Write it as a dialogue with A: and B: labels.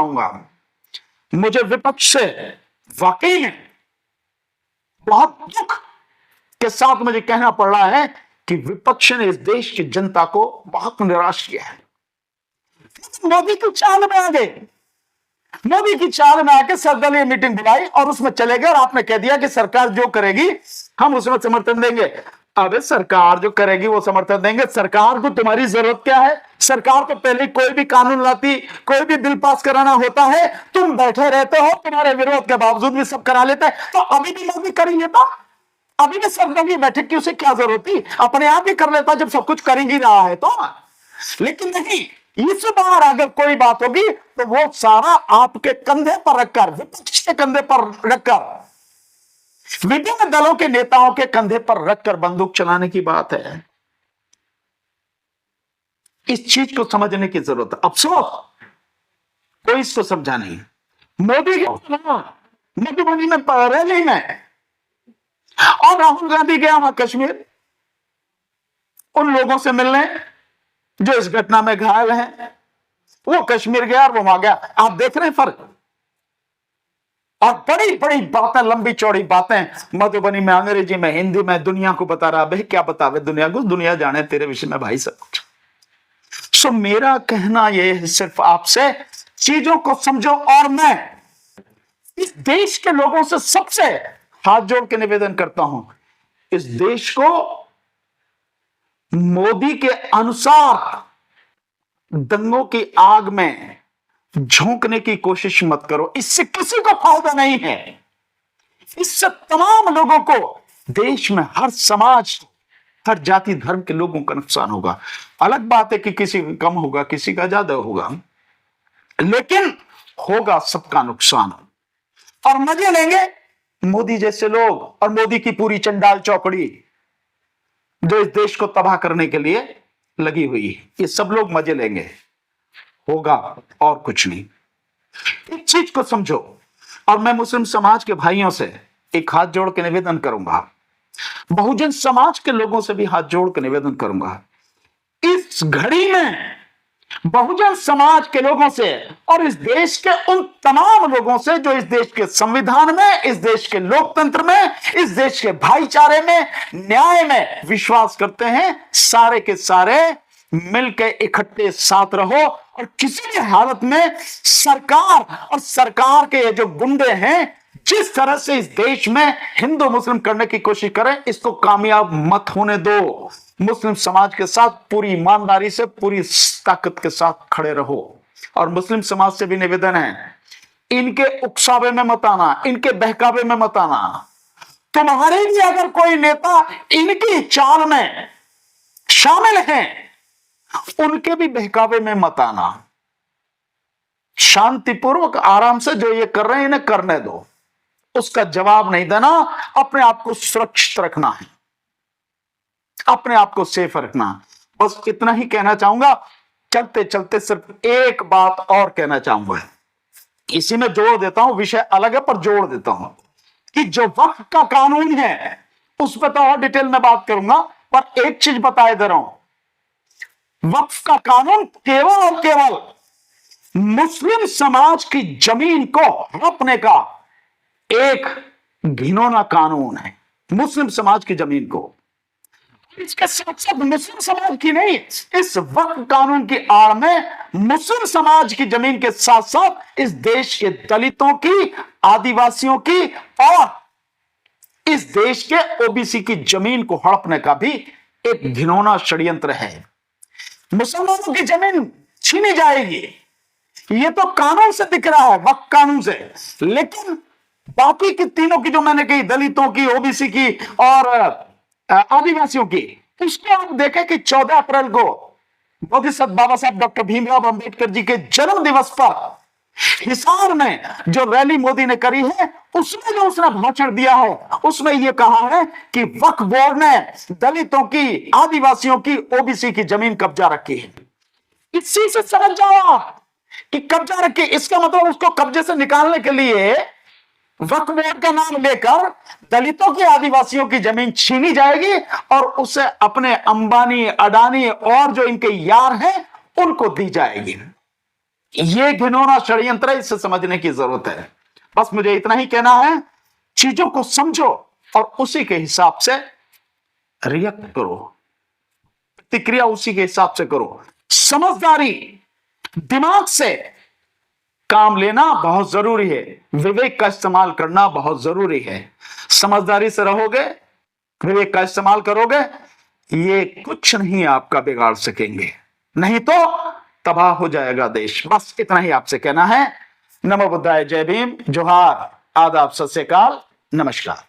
A: आऊंगा। मुझे विपक्ष से वाकई में बहुत दुख के साथ मुझे कहना पड़ रहा है कि विपक्ष ने इस देश की जनता को बहुत निराश किया है। मोदी की चाल में आ गए, मोदी की चाल में आके सर्वदलीय मीटिंग बुलाई और उसमें चले गए और आपने कह दिया कि सरकार जो करेगी हम उसमें समर्थन देंगे। अबे सरकार जो करेगी वो समर्थन देंगे, सरकार को तुम्हारी जरूरत क्या है? सरकार को पहले कोई भी कानून लाती, कोई भी बिल पास कराना होता है, तुम बैठे रहते हो, तुम्हारे विरोध के बावजूद भी सब करा लेते हैं। तो अभी भी मोदी कर ही लेता, अभी भी सर्वदलीय बैठक की उसे क्या जरूरत थी? अपने आप ही कर लेता जब सब कुछ कर ही रहा है तो। लेकिन नहीं, इस बार अगर कोई बात होगी तो वो सारा आपके कंधे पर रखकर, विपक्ष के कंधे पर रखकर, विभिन्न दलों के नेताओं के कंधे पर रखकर बंदूक चलाने की बात है। इस चीज को समझने की जरूरत है। अफसोस कोई इसको समझा नहीं। मोदी मधुबनी में रैली में और राहुल गांधी गया वहां कश्मीर उन लोगों से मिलने जो इस घटना में घायल हैं। वो कश्मीर गया और वो वहां गया। आप देख रहे हैं फर्क? और बड़ी बड़ी बातें, लंबी चौड़ी बातें मधुबनी में, अंग्रेजी में, हिंदी में दुनिया को बता रहा। भाई क्या बतावे दुनिया को, दुनिया जाने तेरे विषय में भाई सब कुछ। सो मेरा कहना यह है सिर्फ आपसे, चीजों को समझो। और मैं इस देश के लोगों से सबसे हाथ जोड़ के निवेदन करता हूं, इस देश को मोदी के अनुसार दंगों की आग में झोंकने की कोशिश मत करो। इससे किसी को फायदा नहीं है। इससे तमाम लोगों को, देश में हर समाज, हर जाति धर्म के लोगों का नुकसान होगा। अलग बात है कि किसी का कम होगा, किसी का ज्यादा होगा, लेकिन होगा सबका नुकसान। और मजे लेंगे मोदी जैसे लोग और मोदी की पूरी चंडाल चौकड़ी जो इस देश को तबाह करने के लिए लगी हुई है। ये सब लोग मजे लेंगे, होगा और कुछ नहीं। एक चीज को समझो। और मैं मुस्लिम समाज के भाइयों से एक हाथ जोड़ के निवेदन करूंगा, बहुजन समाज के लोगों से भी हाथ जोड़ के निवेदन करूंगा। इस घड़ी में बहुजन समाज के लोगों से और इस देश के उन तमाम लोगों से जो इस देश के संविधान में, इस देश के लोकतंत्र में, इस देश के भाईचारे में, न्याय में विश्वास करते हैं, सारे के सारे मिलकर इकट्ठे साथ रहो। और किसी भी हालत में सरकार और सरकार के जो गुंडे हैं, जिस तरह से इस देश में हिंदू मुस्लिम करने की कोशिश करें, इसको कामयाब मत होने दो। मुस्लिम समाज के साथ पूरी ईमानदारी से, पूरी ताकत के साथ खड़े रहो। और मुस्लिम समाज से भी निवेदन है, इनके उकसावे में मत आना, इनके बहकावे में मत आना। तुम्हारे भी अगर कोई नेता इनकी चाल में शामिल हैं, उनके भी बहकावे में मत आना। शांतिपूर्वक आराम से जो ये कर रहे हैं इन्हें करने दो, उसका जवाब नहीं देना। अपने आप को सुरक्षित रखना है, अपने आप को सेफ रखना। बस इतना ही कहना चाहूंगा। चलते चलते सिर्फ एक बात और कहना चाहूंगा, इसी में जोड़ देता हूं, विषय अलग है पर जोड़ देता हूं कि जो वक्फ का कानून है उस पर तो और डिटेल में बात करूंगा, पर एक चीज बताए दे रहा हूं, वक्फ का कानून केवल और केवल मुस्लिम समाज की जमीन को हड़पने का एक घिनौना कानून है। मुस्लिम समाज की जमीन को, इसके साथ साथ मुस्लिम समाज की नहीं, इस वक्फ कानून की आड़ में मुस्लिम समाज की जमीन के साथ साथ इस देश के दलितों की, आदिवासियों की और इस देश के ओबीसी की जमीन को हड़पने का भी एक घिनौना षड्यंत्र है। मुसलमानों की जमीन छीनी जाएगी, ये तो कानून से दिख रहा है, वक्फ कानून से। लेकिन बाकी की तीनों की जो मैंने कही, दलितों की, ओबीसी की और आदिवासियों की, उसको आप देखें कि 14 अप्रैल को बोधिसत्व बाबा साहब डॉक्टर भीमराव अंबेडकर जी के जन्म दिवस पर हिसार में जो रैली मोदी ने करी है, उसमें जो उसने भाषण दिया है, उसमें यह कहा है कि वक्फ बोर्ड ने दलितों की, आदिवासियों की, ओबीसी की जमीन कब्जा रखी है। इसी से समझ जाओ कि कब्जा रखी, इसका मतलब उसको कब्जे से निकालने के लिए वक्फ बोर्ड का नाम लेकर दलितों की, आदिवासियों की जमीन छीनी जाएगी और उसे अपने अंबानी, अडानी और जो इनके यार हैं उनको दी जाएगी। ये घिनौना षड्यंत्र है, इसे समझने की जरूरत है। बस मुझे इतना ही कहना है, चीजों को समझो और उसी के हिसाब से रिएक्ट करो, प्रतिक्रिया उसी के हिसाब से करो। समझदारी, दिमाग से काम लेना बहुत जरूरी है, विवेक का इस्तेमाल करना बहुत जरूरी है। समझदारी से रहोगे, विवेक का इस्तेमाल करोगे, ये कुछ नहीं आपका बिगाड़ सकेंगे, नहीं तो तबाह हो जाएगा देश। बस इतना ही आपसे कहना है। नमो बुद्धाय, जय भीम, जोहार, आदाब, सत श्री अकाल, नमस्कार।